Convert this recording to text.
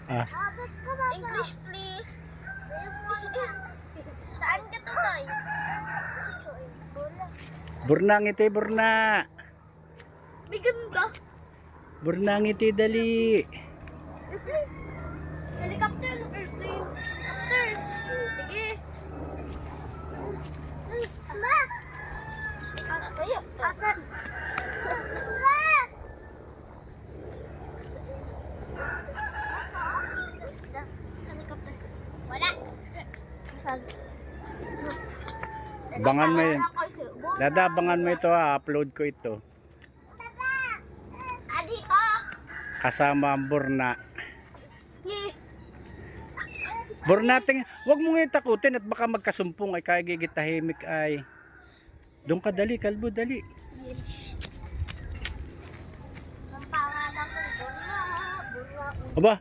Ah, English please. Saan ka to, Toy? burna ngiti, burna. May ganda. Burna ngiti, dali. Airplane. Helicopter. Airplane. Helicopter. Sige. Ma! Ayo, asan? Ma! Helicopter. Wala. Asan? Abangan mo yun. Dada, abangan mo ito ha. Upload ko ito. Dito. Kasama ang burna. Ye. Burna, wag mo nga takutin at baka magkasumpong ay kaya gigitahimik ay. Doon ka dali, kalbo, dali. Ang pangalan ko, Burra. Aba,